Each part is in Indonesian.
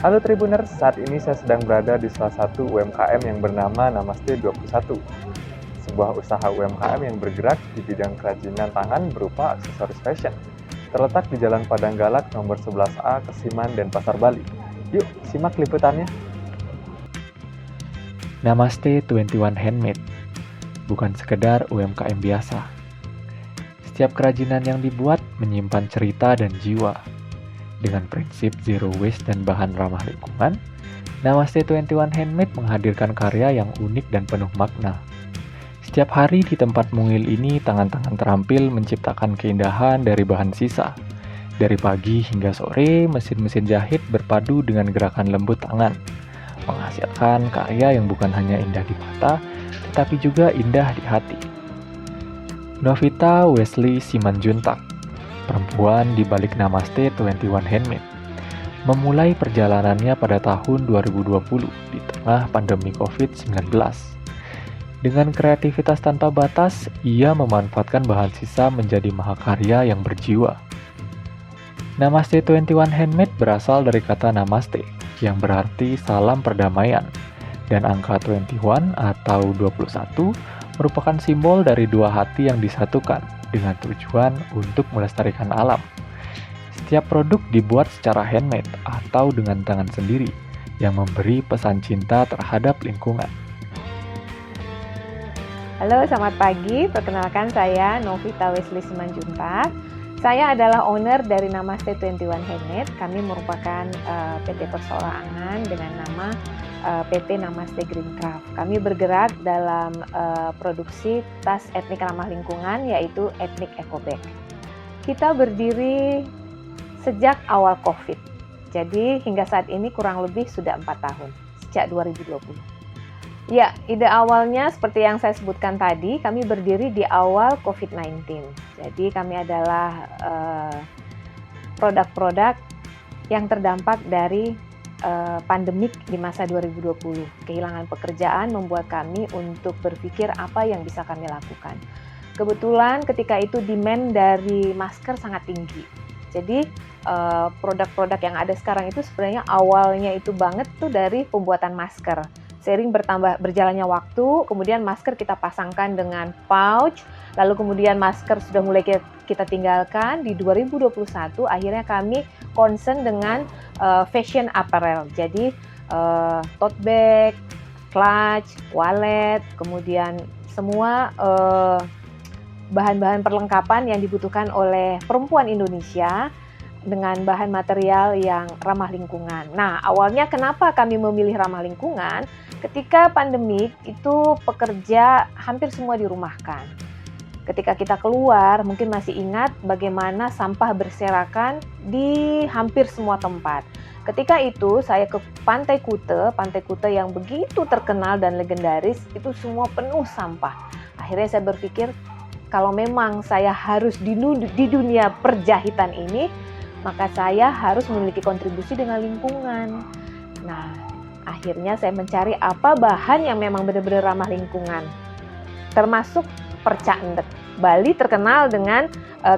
Halo Tribuners, saat ini saya sedang berada di salah satu UMKM yang bernama Namaste 21. Sebuah usaha UMKM yang bergerak di bidang kerajinan tangan berupa aksesoris fashion. Terletak di Jalan Padang Galak nomor 11A, Kesiman, Denpasar, Bali. Yuk, simak liputannya. Namaste 21 Handmade bukan sekedar UMKM biasa. Setiap kerajinan yang dibuat menyimpan cerita dan jiwa. Dengan prinsip zero waste dan bahan ramah lingkungan, Namaste 21 Handmade menghadirkan karya yang unik dan penuh makna. Setiap hari di tempat mungil ini, tangan-tangan terampil menciptakan keindahan dari bahan sisa. Dari pagi hingga sore, mesin-mesin jahit berpadu dengan gerakan lembut tangan, menghasilkan karya yang bukan hanya indah di mata, tetapi juga indah di hati. Novita Wesley Simanjuntak, perempuan di balik Namaste 21 Handmade, memulai perjalanannya pada tahun 2020 di tengah pandemi COVID-19. Dengan kreativitas tanpa batas, ia memanfaatkan bahan sisa menjadi mahakarya yang berjiwa. Namaste 21 Handmade berasal dari kata Namaste, yang berarti salam perdamaian, dan angka 21 atau 21 merupakan simbol dari dua hati yang disatukan dengan tujuan untuk melestarikan alam. Setiap produk dibuat secara handmade atau dengan tangan sendiri yang memberi pesan cinta terhadap lingkungan. Halo, selamat pagi. Perkenalkan saya Novita Wesley Simanjuntak. Saya adalah owner dari Namaste 21 Handmade. Kami merupakan PT perseorangan dengan nama PT Namaste Green Craft. Kami bergerak dalam produksi tas etnik ramah lingkungan, yaitu etnik eco bag. Kita berdiri sejak awal COVID. Jadi hingga saat ini kurang lebih sudah 4 tahun, sejak 2020. Ya, ide awalnya seperti yang saya sebutkan tadi, kami berdiri di awal COVID-19. Jadi kami adalah produk-produk yang terdampak dari pandemik di masa 2020. Kehilangan pekerjaan membuat kami untuk berpikir apa yang bisa kami lakukan. Kebetulan ketika itu demand dari masker sangat tinggi. Jadi produk-produk yang ada sekarang itu sebenarnya awalnya itu banget tuh dari pembuatan masker. Seiring berjalannya waktu, kemudian masker kita pasangkan dengan pouch, lalu kemudian masker sudah mulai kita tinggalkan. Di 2021 akhirnya kami concern dengan fashion apparel. Jadi tote bag, clutch, wallet, kemudian semua bahan-bahan perlengkapan yang dibutuhkan oleh perempuan Indonesia dengan bahan material yang ramah lingkungan. Nah, awalnya kenapa kami memilih ramah lingkungan? Ketika pandemik itu pekerja hampir semua dirumahkan. Ketika kita keluar, mungkin masih ingat bagaimana sampah berserakan di hampir semua tempat. Ketika itu saya ke Pantai Kute yang begitu terkenal dan legendaris, itu semua penuh sampah. Akhirnya saya berpikir, kalau memang saya harus di dunia perjahitan ini, maka saya harus memiliki kontribusi dengan lingkungan. Nah, akhirnya saya mencari apa bahan yang memang benar-benar ramah lingkungan. Termasuk perca endek. Bali terkenal dengan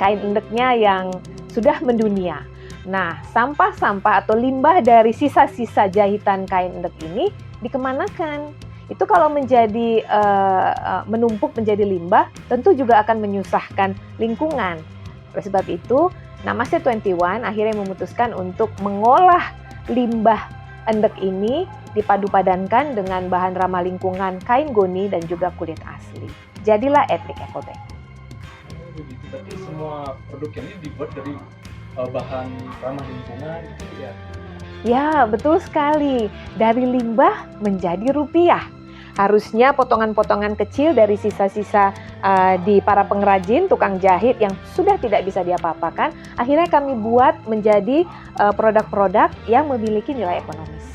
kain endeknya yang sudah mendunia. Nah, sampah-sampah atau limbah dari sisa-sisa jahitan kain endek ini dikemanakan? Itu kalau menjadi menumpuk menjadi limbah, tentu juga akan menyusahkan lingkungan. Oleh sebab itu, Namaste 21 akhirnya memutuskan untuk mengolah limbah endek ini dipadu-padankan dengan bahan ramah lingkungan kain goni dan juga kulit asli. Jadilah etnik eco bag. Begitu, berarti semua produk ini dibuat dari bahan ramah lingkungan itu ya? Ya, betul sekali. Dari limbah menjadi rupiah. Harusnya potongan-potongan kecil dari sisa-sisa di para pengrajin, tukang jahit yang sudah tidak bisa diapa-apakan, akhirnya kami buat menjadi produk-produk yang memiliki nilai ekonomis.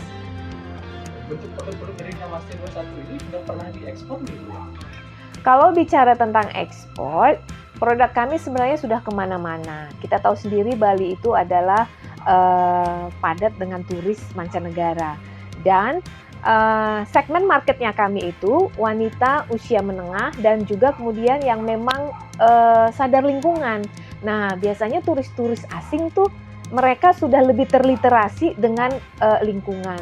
Bentuk produk-produk dari Namaste 21 ini sudah pernah diekspor gitu ya? Kalau bicara tentang ekspor, produk kami sebenarnya sudah kemana-mana. Kita tahu sendiri Bali itu adalah padat dengan turis mancanegara. Dan segmen marketnya kami itu wanita usia menengah dan juga kemudian yang memang sadar lingkungan. Nah, biasanya turis-turis asing tuh mereka sudah lebih terliterasi dengan lingkungan.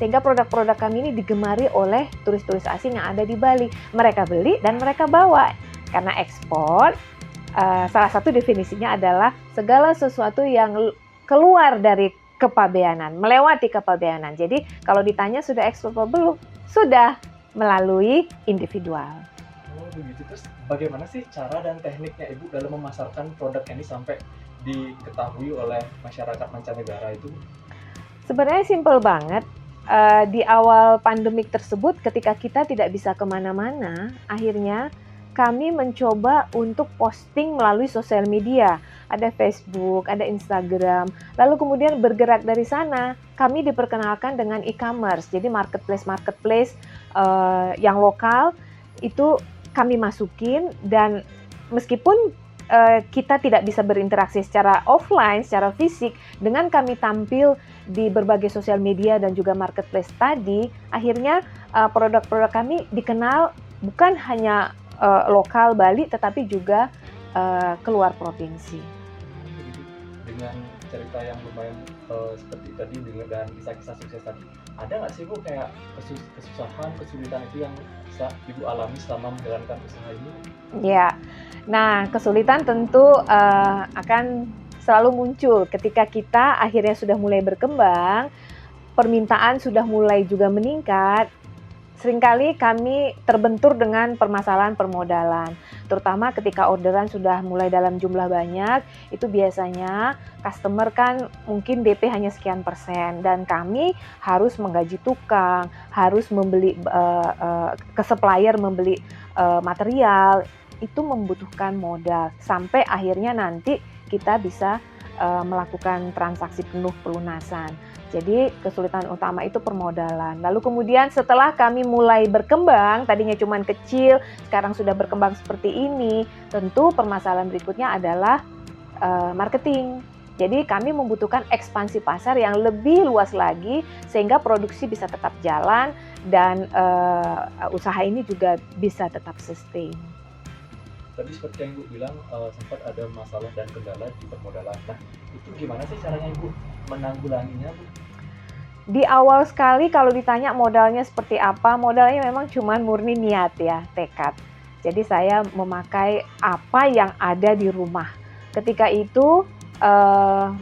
Sehingga produk-produk kami ini digemari oleh turis-turis asing yang ada di Bali. Mereka beli dan mereka bawa. Karena ekspor, salah satu definisinya adalah segala sesuatu yang keluar dari kepabeanan, melewati kepabeanan. Jadi kalau ditanya sudah ekspor atau belum, sudah melalui individual. Oh begitu. Terus bagaimana sih cara dan tekniknya Ibu dalam memasarkan produk ini sampai diketahui oleh masyarakat mancanegara itu? Sebenarnya simpel banget. Di awal pandemik tersebut, ketika kita tidak bisa kemana-mana, akhirnya kami mencoba untuk posting melalui sosial media. Ada Facebook, ada Instagram. Lalu kemudian bergerak dari sana, kami diperkenalkan dengan e-commerce. Jadi marketplace yang lokal itu kami masukin, dan meskipun kita tidak bisa berinteraksi secara offline, secara fisik, dengan kami tampil di berbagai sosial media dan juga marketplace tadi, akhirnya produk-produk kami dikenal bukan hanya lokal Bali, tetapi juga keluar provinsi. Begitu. Dengan cerita yang lumayan seperti tadi dan kisah-kisah sukses tadi, ada nggak sih Bu kayak kesusahan, kesulitan itu yang bisa Ibu alami selama menjalankan usaha ini? Ya, nah kesulitan tentu akan selalu muncul ketika kita akhirnya sudah mulai berkembang, permintaan sudah mulai juga meningkat. Seringkali kami terbentur dengan permasalahan permodalan, terutama ketika orderan sudah mulai dalam jumlah banyak. Itu biasanya customer kan mungkin DP hanya sekian persen, dan kami harus menggaji tukang, harus membeli ke supplier, membeli material. Itu membutuhkan modal sampai akhirnya nanti kita bisa melakukan transaksi penuh pelunasan. Jadi kesulitan utama itu permodalan. Lalu kemudian setelah kami mulai berkembang, tadinya cuma kecil, sekarang sudah berkembang seperti ini, tentu permasalahan berikutnya adalah marketing. Jadi kami membutuhkan ekspansi pasar yang lebih luas lagi sehingga produksi bisa tetap jalan dan usaha ini juga bisa tetap sustain. Tadi seperti yang Ibu bilang sempat ada masalah dan kendala di permodalan. Nah, itu gimana sih caranya Ibu menanggulanginya, Bu? Di awal sekali kalau ditanya modalnya seperti apa, modalnya memang cuma murni niat ya, tekad. Jadi saya memakai apa yang ada di rumah. Ketika itu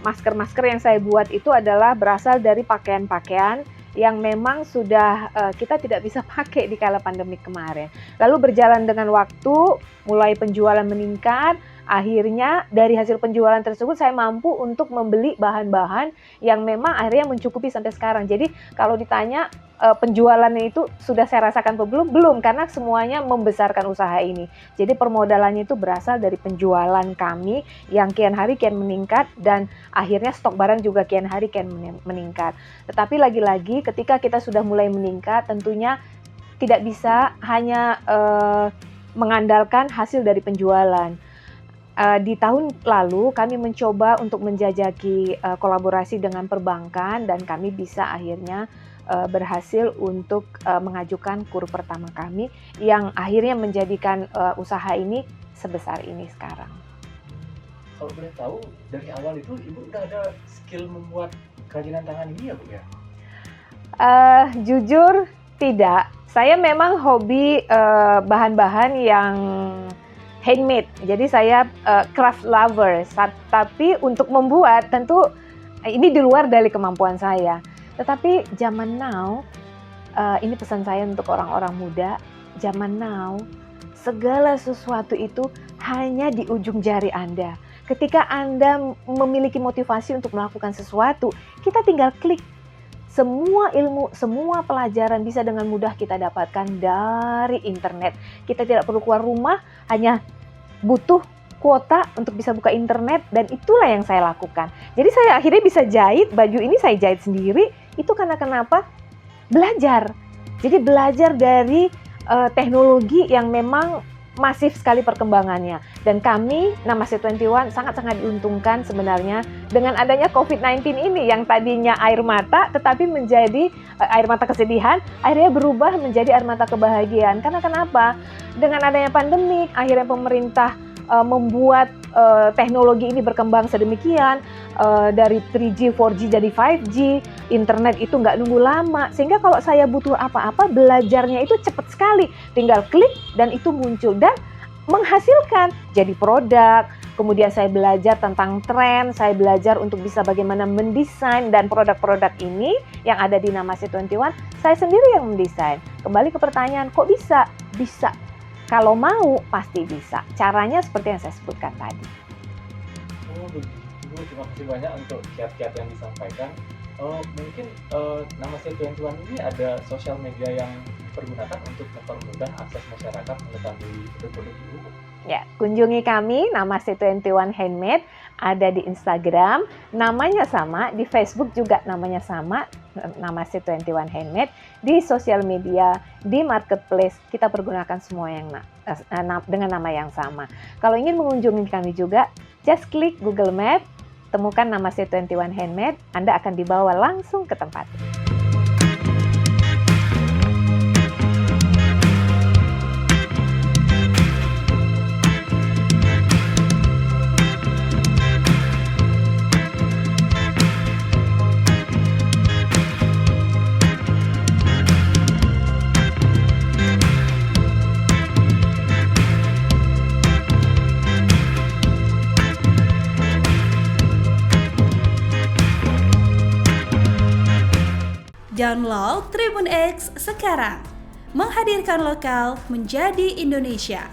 masker-masker yang saya buat itu adalah berasal dari pakaian-pakaian yang memang sudah kita tidak bisa pakai di kala pandemi kemarin. Lalu berjalan dengan waktu, mulai penjualan meningkat, akhirnya dari hasil penjualan tersebut saya mampu untuk membeli bahan-bahan yang memang akhirnya mencukupi sampai sekarang. Jadi kalau ditanya penjualannya itu sudah saya rasakan atau belum? Belum, karena semuanya membesarkan usaha ini. Jadi permodalannya itu berasal dari penjualan kami yang kian hari kian meningkat, dan akhirnya stok barang juga kian hari kian meningkat. Tetapi lagi-lagi ketika kita sudah mulai meningkat, tentunya tidak bisa hanya mengandalkan hasil dari penjualan. Di tahun lalu kami mencoba untuk menjajaki kolaborasi dengan perbankan, dan kami bisa akhirnya berhasil untuk mengajukan KUR pertama kami yang akhirnya menjadikan usaha ini sebesar ini sekarang. Kalau boleh tahu, dari awal itu Ibu udah ada skill membuat kerajinan tangan ini ya, Bu ya? Jujur tidak. Saya memang hobi bahan-bahan yang handmade. Jadi saya craft lover. Tapi untuk membuat tentu ini di luar dari kemampuan saya. Tetapi zaman now, ini pesan saya untuk orang-orang muda, zaman now, segala sesuatu itu hanya di ujung jari Anda. Ketika Anda memiliki motivasi untuk melakukan sesuatu, kita tinggal klik. Semua ilmu, semua pelajaran bisa dengan mudah kita dapatkan dari internet. Kita tidak perlu keluar rumah, hanya butuh kuota untuk bisa buka internet, dan itulah yang saya lakukan. Jadi saya akhirnya bisa jahit, baju ini saya jahit sendiri, itu karena kenapa? Belajar. Jadi belajar dari teknologi yang memang masif sekali perkembangannya. Dan kami, Namaste 21, sangat-sangat diuntungkan sebenarnya dengan adanya COVID-19 ini yang tadinya air mata, tetapi menjadi air mata kesedihan, akhirnya berubah menjadi air mata kebahagiaan. Karena kenapa? Dengan adanya pandemik, akhirnya pemerintah membuat teknologi ini berkembang sedemikian, dari 3G, 4G jadi 5G, internet itu nggak nunggu lama, sehingga kalau saya butuh apa-apa, belajarnya itu cepat sekali, tinggal klik dan itu muncul dan menghasilkan jadi produk. Kemudian saya belajar tentang tren, saya belajar untuk bisa bagaimana mendesain, dan produk-produk ini yang ada di Namaste 21, saya sendiri yang mendesain. Kembali ke pertanyaan, kok bisa? Bisa. Kalau mau, pasti bisa. Caranya seperti yang saya sebutkan tadi. Oh begitu, terima kasih banyak untuk kiat-kiat yang disampaikan. Mungkin Namaste 21 ini ada sosial media yang dipergunakan untuk mempermudah akses masyarakat mengetahui produk-produk ibu. Ya, kunjungi kami Namaste 21 Handmade, ada di Instagram, namanya sama, di Facebook juga namanya sama, Namaste 21 Handmade, di sosial media, di marketplace, kita pergunakan semua yang dengan nama yang sama. Kalau ingin mengunjungi kami juga, just klik Google Map, temukan Namaste 21 Handmade, Anda akan dibawa langsung ke tempat. Download Tribun X sekarang, menghadirkan lokal menjadi Indonesia.